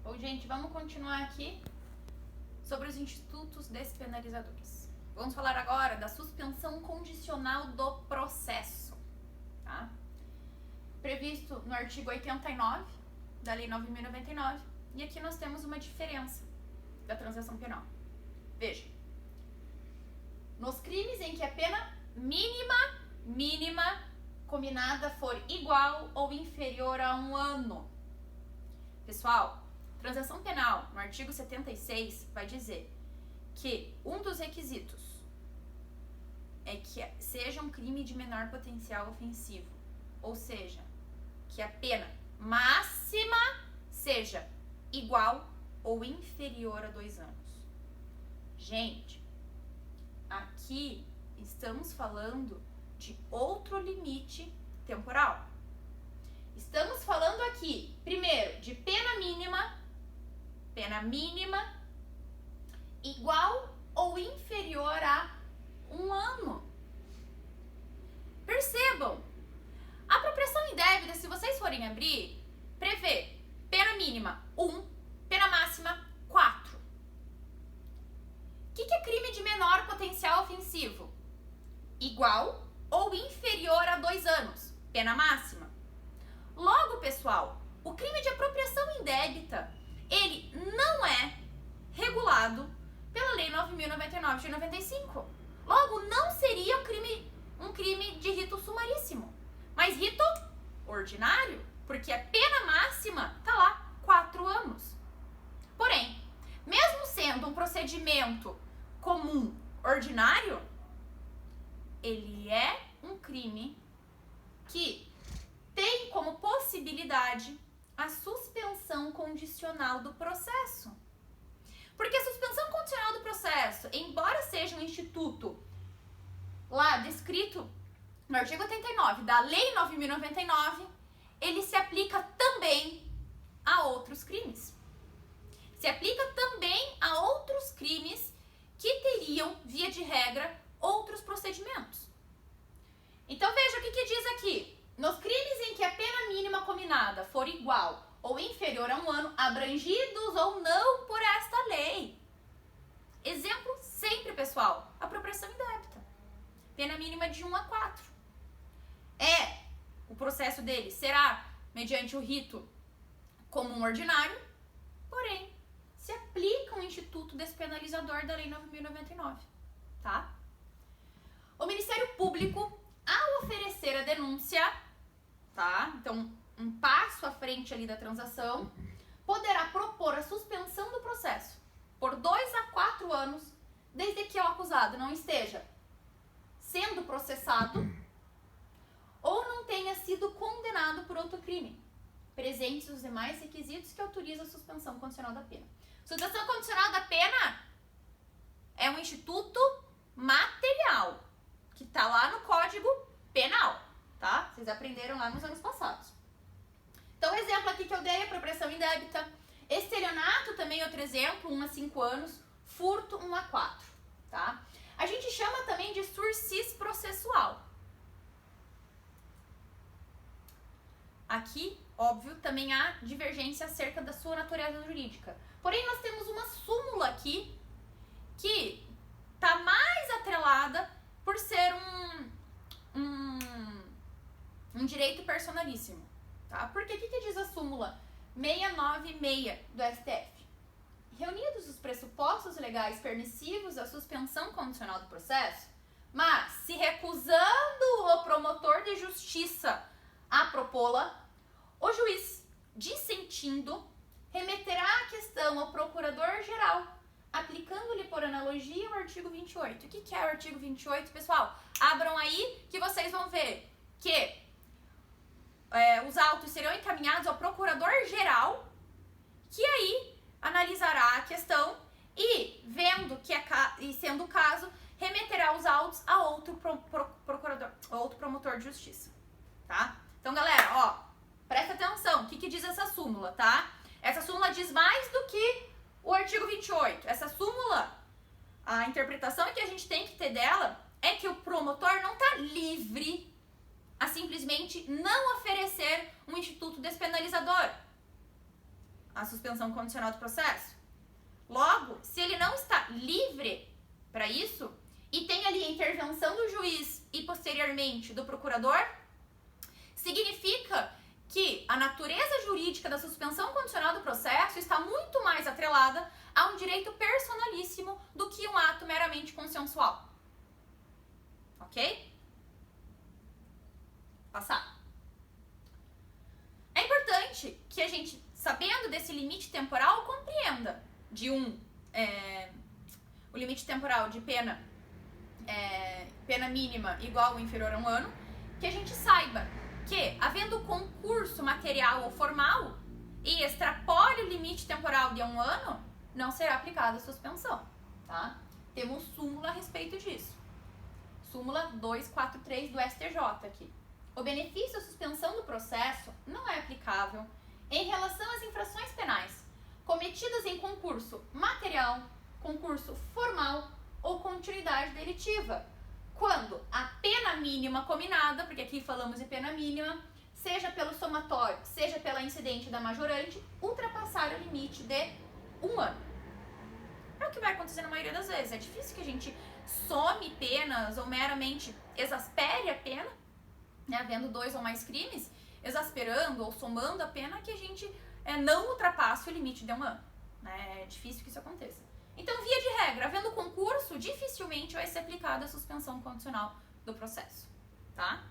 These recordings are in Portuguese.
Bom, gente, vamos continuar aqui sobre os institutos despenalizadores. Vamos falar agora da suspensão condicional do processo, tá? Previsto no artigo 89 da Lei 9.099, e aqui nós temos uma diferença da transação penal. Veja, nos crimes em que a pena mínima combinada for igual ou inferior a 1 ano. Pessoal, transação penal, no artigo 76, vai dizer que um dos requisitos é que seja um crime de menor potencial ofensivo, ou seja, que a pena máxima seja igual ou inferior a 2 anos. Gente, aqui estamos falando de outro limite temporal. Estamos falando aqui, primeiro, de pena mínima igual ou inferior a 1 ano. Percebam, a apropriação indébita, se vocês forem abrir, prevê pena mínima 1, pena máxima 4. O que é crime de menor potencial ofensivo? Igual ou inferior a 2 anos, pena máxima. Logo, pessoal, o crime de apropriação indébita, ele não é regulado pela Lei 9.099 de 95. Logo, não seria um crime de rito sumaríssimo, mas rito ordinário, porque a pena máxima está lá, 4 anos. Porém, mesmo sendo um procedimento comum ordinário, ele é um crime que tem como possibilidade a suspensão condicional do processo. Porque a suspensão condicional do processo, embora seja um instituto lá descrito no artigo 89 da Lei 9.099, ele se aplica também a outros crimes. Se aplica também a outros crimes que teriam, via de regra, outros procedimentos. Então veja o que diz aqui. Nos crimes em que a pena mínima combinada for igual ou inferior a 1 ano, abrangidos ou não por esta lei. Exemplo sempre, pessoal, apropriação indébita. Pena mínima de 1 a 4. O processo dele será mediante o rito comum ordinário, porém, se aplica um instituto despenalizador da Lei 9.099, tá? O Ministério Público, ao oferecer a denúncia, tá? Então, um passo à frente ali da transação, poderá propor a suspensão do processo por 2 a 4 anos, desde que o acusado não esteja sendo processado ou não tenha sido condenado por outro crime, presentes os demais requisitos que autorizam a suspensão condicional da pena. Suspensão condicional da pena é um instituto material, que está lá no Código Penal, tá? Vocês aprenderam lá nos anos passados. Então, o exemplo aqui que eu dei, apropriação indébita. Estelionato também outro exemplo, 1 a 5 anos. Furto, 1 a 4, tá? A gente chama também de sursis processual. Aqui, óbvio, também há divergência acerca da sua natureza jurídica. Porém, nós temos uma súmula aqui que está mais atrelada por ser um direito personalíssimo, tá? Porque o que diz a súmula 696 do STF? Reunidos os pressupostos legais permissivos à suspensão condicional do processo, mas se recusando o promotor de justiça a propô-la, o juiz, dissentindo, remeterá a questão ao procurador-geral, aplicando-lhe por analogia o artigo 28. O que é o artigo 28, pessoal? Abram aí que vocês vão ver que os autos serão encaminhados ao procurador-geral, que aí analisará a questão e, vendo que e sendo o caso, remeterá os autos a outro promotor de justiça, tá? Então, galera, ó, presta atenção, o que diz essa súmula, tá? Essa súmula diz mais do que o artigo 28. Essa súmula, a interpretação que a gente tem que ter dela é que o promotor não está livre a simplesmente não oferecer um instituto despenalizador. a suspensão condicional do processo. Logo, se ele não está livre para isso, e tem ali a intervenção do juiz e posteriormente do procurador, significa que a natureza jurídica da suspensão condicional do processo está muito mais atrelada a um direito personalíssimo do que um ato meramente consensual. Ok? Passar. É importante que a gente, sabendo desse limite temporal, compreenda de o limite temporal de pena mínima igual ou inferior a 1 ano, que a gente saiba que, havendo concurso material ou formal e extrapole o limite temporal de 1 ano, não será aplicada a suspensão, tá? Temos súmula a respeito disso. Súmula 243 do STJ aqui. O benefício à suspensão do processo não é aplicável em relação às infrações penais cometidas em concurso material, concurso formal ou continuidade delitiva, quando a pena mínima combinada, porque aqui falamos de pena mínima, seja pelo somatório, seja pela incidente da majorante, ultrapassar o limite de 1 ano. É o que vai acontecer na maioria das vezes. É difícil que a gente some penas ou meramente exaspere a pena, né, havendo 2 ou mais crimes, exasperando ou somando a pena, que a gente não ultrapasse o limite de 1 ano. Né? É difícil que isso aconteça. Então, via de regra, havendo concurso, dificilmente vai ser aplicada a suspensão condicional do processo, tá?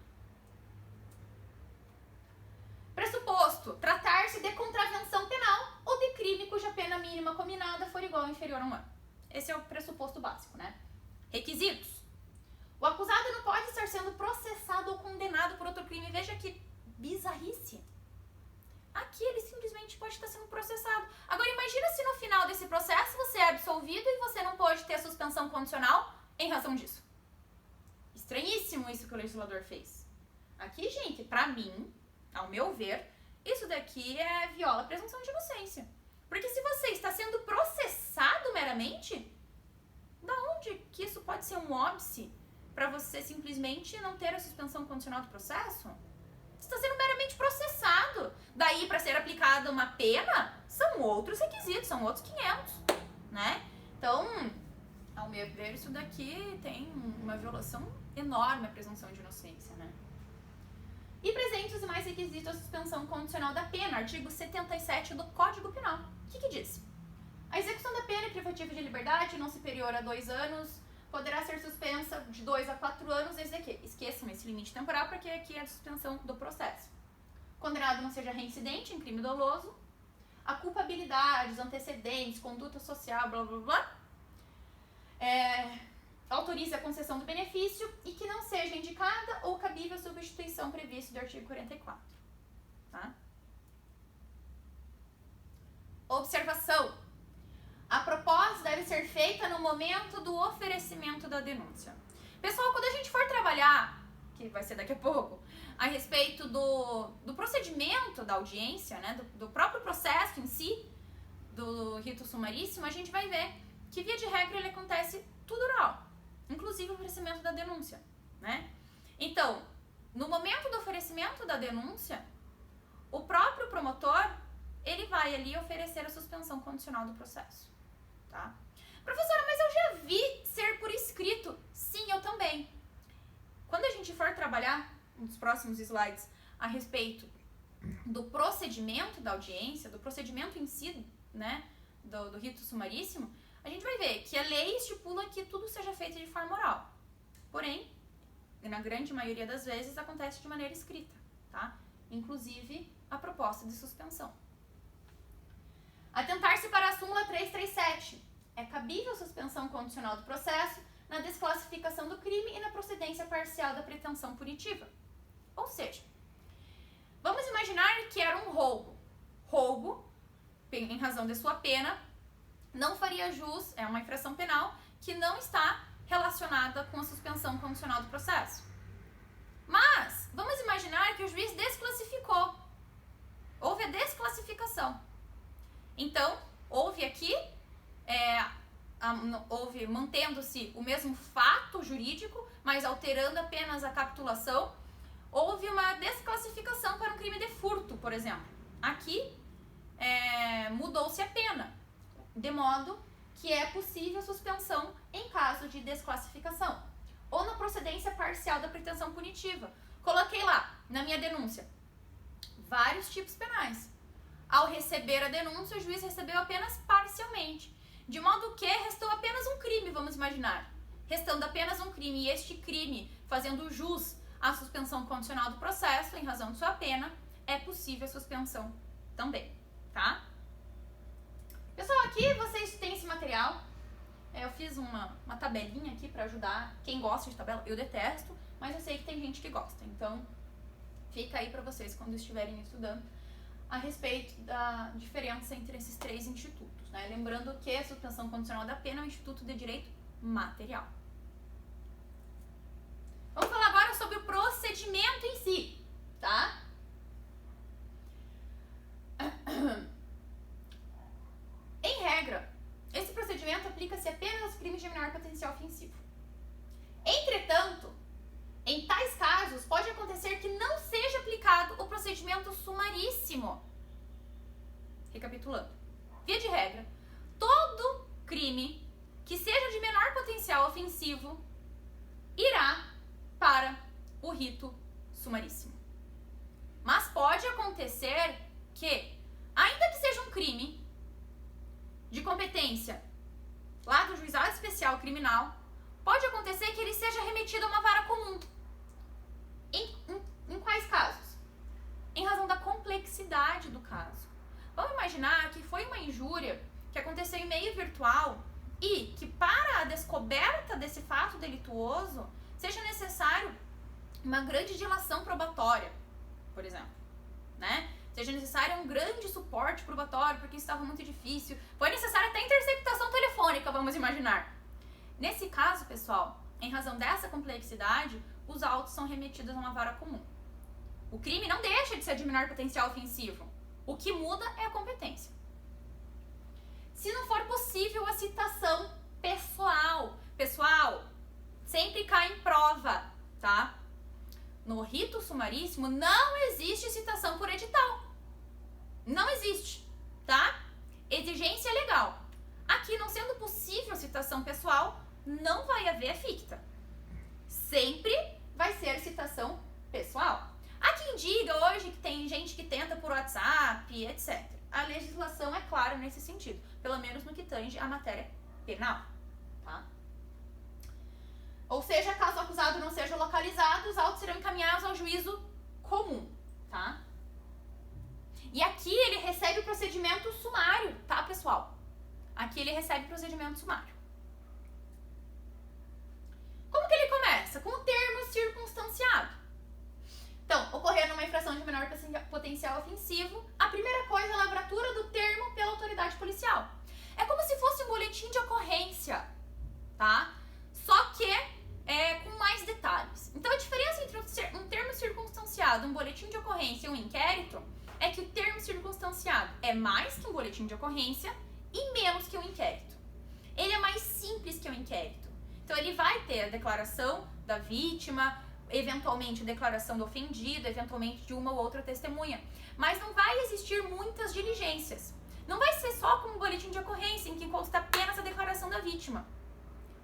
Pressuposto: tratar-se de contravenção penal ou de crime cuja pena mínima combinada for igual ou inferior a 1 ano. Esse é o pressuposto básico, né? Requisitos: o acusado não pode estar sendo processado ou condenado por outro crime. Veja que bizarrice. Aqui ele simplesmente pode estar sendo processado. Agora imagina se no final desse processo você é absolvido e você não pode ter a suspensão condicional em razão disso. Estranhíssimo isso que o legislador fez. Aqui, gente, pra mim, ao meu ver, isso daqui viola a presunção de inocência. Porque se você está sendo processado meramente, da onde que isso pode ser um óbice para você simplesmente não ter a suspensão condicional do processo? Você está sendo meramente processado. Daí, para ser aplicada uma pena, são outros requisitos, são outros 500, né? Então, ao meu ver, isso daqui tem uma violação enorme à presunção de inocência, né? E presentes os demais requisitos da suspensão condicional da pena, artigo 77 do Código Penal. O que diz? A execução da pena privativa de liberdade não superior a 2 anos poderá ser suspensa de 2 a 4 anos desde que esqueçam esse limite temporal, porque aqui é a suspensão do processo. Condenado não seja reincidente em crime doloso, a culpabilidade, os antecedentes, conduta social, blá blá blá, autorize a concessão do benefício e que não seja indicada ou cabível a substituição prevista do artigo 44. Tá? Observação: a proposta deve ser feita no momento do oferecimento da denúncia. Pessoal, quando a gente for trabalhar, que vai ser daqui a pouco, a respeito do procedimento da audiência, né, do próprio processo em si, do rito sumaríssimo, a gente vai ver que, via de regra, ele acontece tudo oral, inclusive o oferecimento da denúncia, né? Então, no momento do oferecimento da denúncia, o próprio promotor, ele vai ali oferecer a suspensão condicional do processo, tá? Professora, mas eu já vi ser por escrito. Sim, eu também. Quando a gente for trabalhar nos próximos slides a respeito do procedimento da audiência, do procedimento em si, né, do rito sumaríssimo, a gente vai ver que a lei estipula que tudo seja feito de forma oral. Porém, na grande maioria das vezes, acontece de maneira escrita, tá? Inclusive a proposta de suspensão. Atentar-se para a súmula 337. É cabível a suspensão condicional do processo na desclassificação do crime e na procedência parcial da pretensão punitiva. Ou seja, vamos imaginar que era um roubo. Roubo, em razão de sua pena, não faria jus, é uma infração penal que não está relacionada com a suspensão condicional do processo. Mas, vamos imaginar que o juiz desclassificou. Houve a desclassificação. Então, houve aqui, houve mantendo-se o mesmo fato jurídico, mas alterando apenas a capitulação. Houve uma desclassificação para um crime de furto, por exemplo. Aqui, de modo que é possível suspensão em caso de desclassificação, ou na procedência parcial da pretensão punitiva. Coloquei lá, na minha denúncia, vários tipos penais. Ao receber a denúncia, o juiz recebeu apenas parcialmente, de modo que restou apenas um crime, vamos imaginar. Restando apenas um crime, e este crime fazendo jus à suspensão condicional do processo, em razão de sua pena, é possível a suspensão também, tá? Pessoal, aqui vocês têm esse material. Eu fiz uma tabelinha aqui para ajudar quem gosta de tabela. Eu detesto, mas eu sei que tem gente que gosta. Então, fica aí para vocês quando estiverem estudando a respeito da diferença entre esses três institutos, né? Lembrando que a suspensão condicional da pena é um instituto de direito material. Vamos falar agora sobre o procedimento em si, tá? Em regra, esse procedimento aplica-se apenas aos crimes de menor potencial ofensivo. Entretanto, em tais casos, pode acontecer que não seja aplicado o procedimento sumaríssimo. Recapitulando. Via de regra, todo crime que seja de menor potencial ofensivo irá para o rito sumaríssimo. Mas pode acontecer que, ainda que seja um crime de competência lá do juizado especial criminal, pode acontecer que ele seja remetido a uma vara comum. Em quais casos? Em razão da complexidade do caso. Vamos imaginar que foi uma injúria que aconteceu em meio virtual e que para a descoberta desse fato delituoso seja necessário uma grande dilação probatória, por exemplo, né? Seja necessário um grande suporte probatório porque estava muito difícil. Foi necessária até interceptação telefônica, vamos imaginar. Nesse caso, pessoal, em razão dessa complexidade, os autos são remetidos a uma vara comum. O crime não deixa de ser de menor potencial ofensivo. O que muda é a competência. Se não for possível a citação pessoal, sempre cai em prova, tá? No rito sumaríssimo não existe citação por edital. Não existe, tá? Exigência legal. Aqui, não sendo possível a citação pessoal, não vai haver ficta. Sempre vai ser citação pessoal. Há quem diga hoje que tem gente que tenta por WhatsApp, etc. A legislação é clara nesse sentido, pelo menos no que tange a matéria penal, tá? Ou seja, caso o acusado não seja localizado, os autos serão encaminhados ao juízo comum, tá? E aqui ele recebe o procedimento sumário, tá, pessoal? Aqui ele recebe o procedimento sumário. Como que ele começa? Com o termo circunstanciado. Então, ocorrendo uma infração de menor potencial ofensivo, a primeira coisa é a lavratura do termo pela autoridade policial. É como se fosse um boletim de ocorrência, tá? Só que com mais detalhes. Então, a diferença entre um termo circunstanciado, um boletim de ocorrência e um inquérito é que o termo circunstanciado é mais que um boletim de ocorrência e menos que um inquérito. Ele é mais simples que um inquérito. Então, ele vai ter a declaração da vítima, eventualmente a declaração do ofendido, eventualmente de uma ou outra testemunha. Mas não vai existir muitas diligências. Não vai ser só como um boletim de ocorrência, em que consta apenas a declaração da vítima.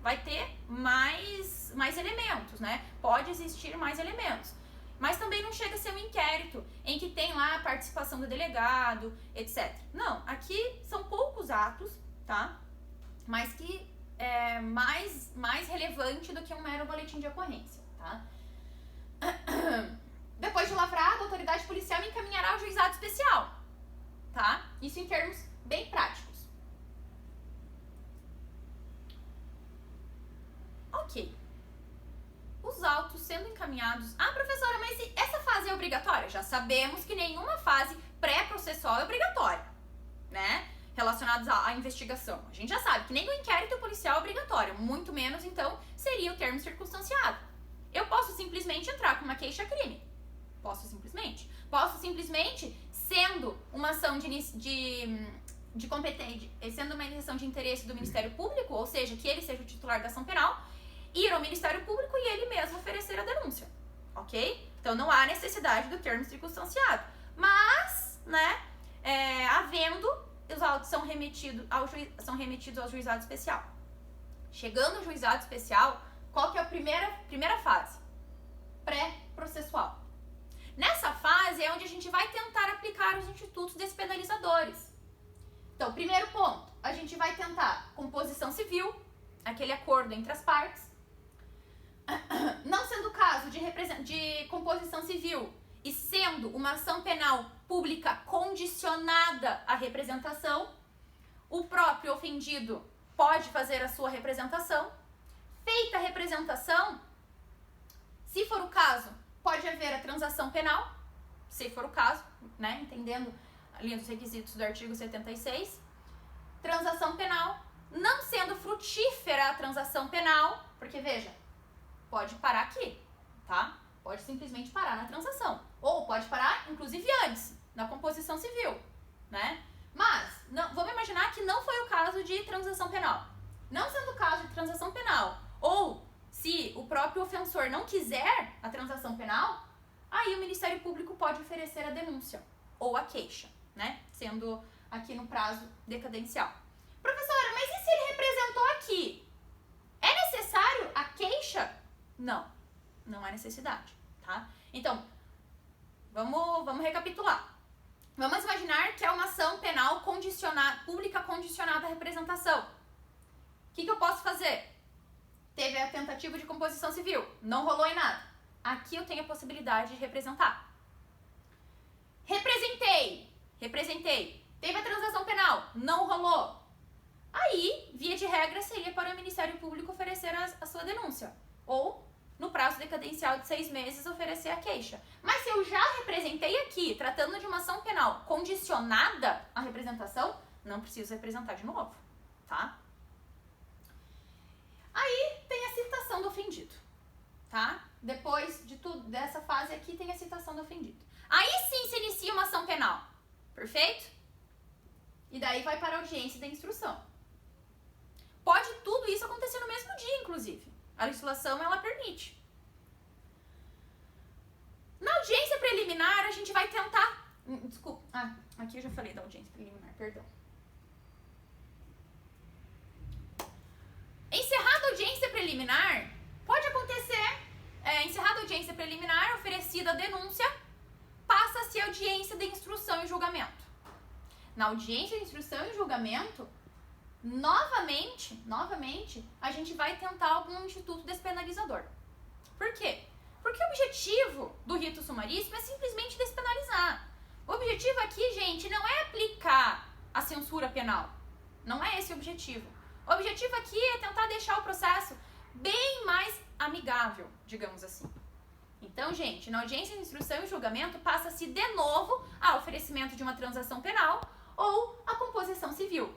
Vai ter mais elementos, né? Pode existir mais elementos. Mas também não chega a ser um inquérito, em que tem lá a participação do delegado, etc. Não, aqui são poucos atos, tá? Mas que é mais relevante do que um mero boletim de ocorrência, tá? Depois de lavrado, a autoridade policial encaminhará ao juizado especial, tá? Isso em termos bem práticos. Ok. Os autos sendo encaminhados... Ah, professora, mas essa fase é obrigatória? Já sabemos que nenhuma fase pré-processual é obrigatória, né? Relacionados à investigação. A gente já sabe que nem o inquérito policial é obrigatório, muito menos, então, seria o termo circunstanciado. Eu posso simplesmente entrar com uma queixa-crime. Posso simplesmente, sendo uma ação de competência, sendo uma iniciação de interesse do Ministério Público, ou seja, que ele seja o titular da ação penal, ir ao Ministério Público e ele mesmo oferecer a denúncia, ok? Então não há necessidade do termo circunstanciado. Mas, né, havendo autos são remetidos ao juizado especial. Chegando ao juizado especial, qual que é a primeira fase? Pré-processual. Nessa fase é onde a gente vai tentar aplicar os institutos despenalizadores. Então, primeiro ponto, a gente vai tentar composição civil, aquele acordo entre as partes. Não sendo o caso de composição civil e sendo uma ação penal pública condicionada à representação, o próprio ofendido pode fazer a sua representação. Feita a representação, se for o caso, pode haver a transação penal, se for o caso, né, entendendo a linha dos requisitos do artigo 76. Transação penal, não sendo frutífera a transação penal, porque veja, pode parar aqui, tá? Pode simplesmente parar na transação. Ou pode parar, inclusive, antes, na composição civil, né? Mas, vamos imaginar que não foi o caso de transação penal. Não sendo o caso de transação penal, ou se o próprio ofensor não quiser a transação penal, aí o Ministério Público pode oferecer a denúncia ou a queixa, né? Sendo aqui no prazo decadencial. Professora, mas e se ele representou aqui? É necessário a queixa? Não, não há necessidade, tá? Então, vamos recapitular. Vamos imaginar que é uma ação penal pública condicionada à representação. O que eu posso fazer? Teve a tentativa de composição civil, não rolou em nada. Aqui eu tenho a possibilidade de representar. Representei. Teve a transação penal, não rolou. Aí, via de regra, seria para o Ministério Público oferecer a sua denúncia. Ou, no prazo decadencial de 6 meses, oferecer a queixa. Mas se eu já representei aqui, tratando de uma ação penal condicionada à representação, não preciso representar de novo, tá? Aí tem a citação do ofendido, tá? Depois de tudo, dessa fase aqui, tem a citação do ofendido. Aí sim se inicia uma ação penal, perfeito? E daí vai para a audiência da instrução. Pode tudo isso acontecer no mesmo dia, inclusive. A legislação, ela permite. Na audiência preliminar, a gente vai tentar... Desculpa. Aqui eu já falei da audiência preliminar, perdão. Encerrada a audiência preliminar, pode acontecer... encerrada a audiência preliminar, oferecida a denúncia, passa-se a audiência de instrução e julgamento. Na audiência de instrução e julgamento, novamente, a gente vai tentar algum instituto despenalizador. Por quê? Porque o objetivo do rito sumaríssimo é simplesmente despenalizar. O objetivo aqui, gente, não é aplicar a censura penal. Não é esse o objetivo. O objetivo aqui é tentar deixar o processo bem mais amigável, digamos assim. Então, gente, na audiência de instrução e julgamento, passa-se de novo ao oferecimento de uma transação penal ou a composição civil,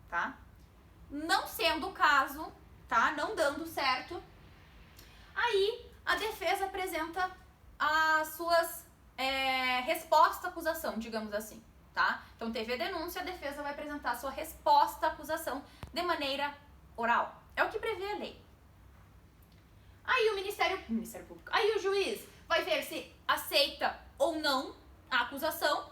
tá? Não sendo o caso, tá? Não dando certo, aí a defesa apresenta as suas respostas à acusação, digamos assim, tá? Então, teve a denúncia, a defesa vai apresentar a sua resposta à acusação de maneira oral. É o que prevê a lei. Aí o Ministério Público, aí o juiz vai ver se aceita ou não a acusação,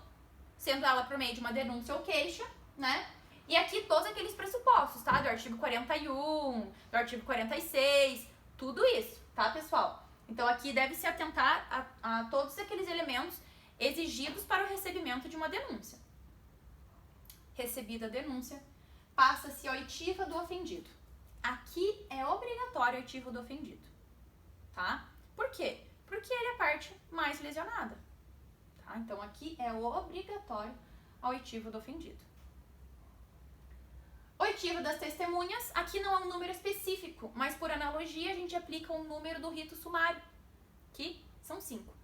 sendo ela por meio de uma denúncia ou queixa, né? E aqui todos aqueles pressupostos, tá? Do artigo 41, do artigo 46, tudo isso, tá, pessoal? Então aqui deve se atentar a todos aqueles elementos exigidos para o recebimento de uma denúncia. Recebida a denúncia, passa-se a oitiva do ofendido. Aqui é obrigatório a oitiva do ofendido, tá? Por quê? Porque ele é a parte mais lesionada, tá? Então aqui é obrigatório a oitiva do ofendido. Oitiva das testemunhas, aqui não há um número específico, mas por analogia a gente aplica um número do rito sumário, que são 5.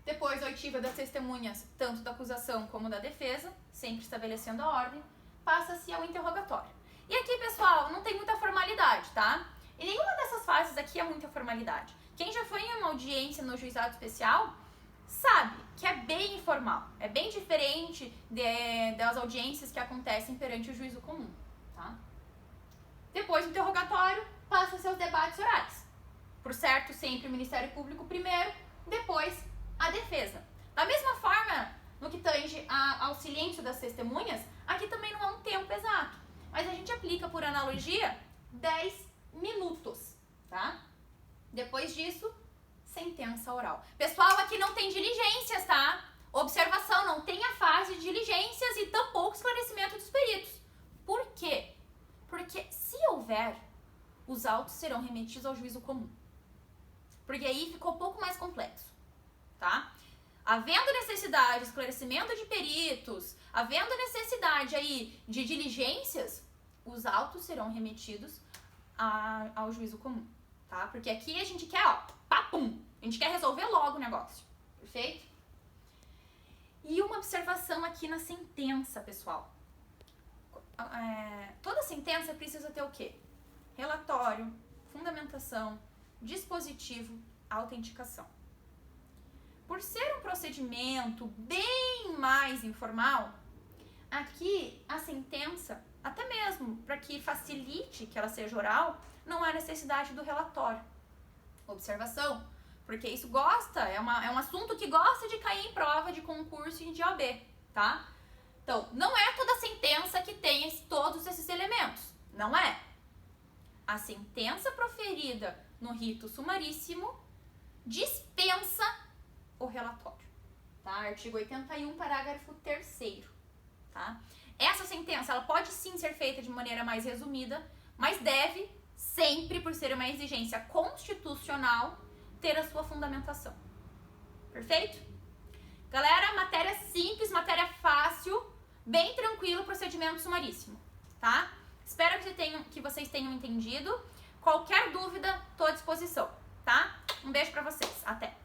Depois, oitiva das testemunhas, tanto da acusação como da defesa, sempre estabelecendo a ordem, passa-se ao interrogatório. E aqui, pessoal, não tem muita formalidade, tá? E nenhuma dessas fases aqui é muita formalidade. Quem já foi em uma audiência no juizado especial sabe que é bem informal, é bem diferente das audiências que acontecem perante o juízo comum, tá? Depois do interrogatório, passa-se aos debates orais. Por certo, sempre o Ministério Público primeiro, depois a defesa. Da mesma forma no que tange ao silêncio das testemunhas, aqui também não é um tempo exato. Mas a gente aplica, por analogia, 10 minutos, tá? Depois disso, sentença oral. Pessoal, aqui não tem diligências, tá? Observação, não tem a fase de diligências e tampouco esclarecimento dos peritos. Por quê? Porque se houver, os autos serão remetidos ao juízo comum. Porque aí ficou um pouco mais complexo, tá? Havendo necessidade de esclarecimento de peritos, havendo necessidade aí de diligências, os autos serão remetidos ao juízo comum, tá? Porque aqui a gente quer, ó, papum, a gente quer resolver logo o negócio, perfeito? E uma observação aqui na sentença, pessoal. Toda sentença precisa ter o quê? Relatório, fundamentação, dispositivo, autenticação. Por ser um procedimento bem mais informal, aqui a sentença, até mesmo para que facilite que ela seja oral, não há necessidade do relatório. Observação, porque isso é um assunto que gosta de cair em prova de concurso e de OAB, tá? Então, não é toda sentença que tem todos esses elementos, não é. A sentença proferida no rito sumaríssimo dispensa o relatório, tá? Artigo 81, parágrafo 3º, tá? Essa sentença, ela pode sim ser feita de maneira mais resumida, mas deve sempre, por ser uma exigência constitucional, ter a sua fundamentação. Perfeito? Galera, matéria simples, matéria fácil, bem tranquilo, procedimento sumaríssimo, tá? Espero que vocês tenham entendido. Qualquer dúvida, estou à disposição, tá? Um beijo pra vocês. Até!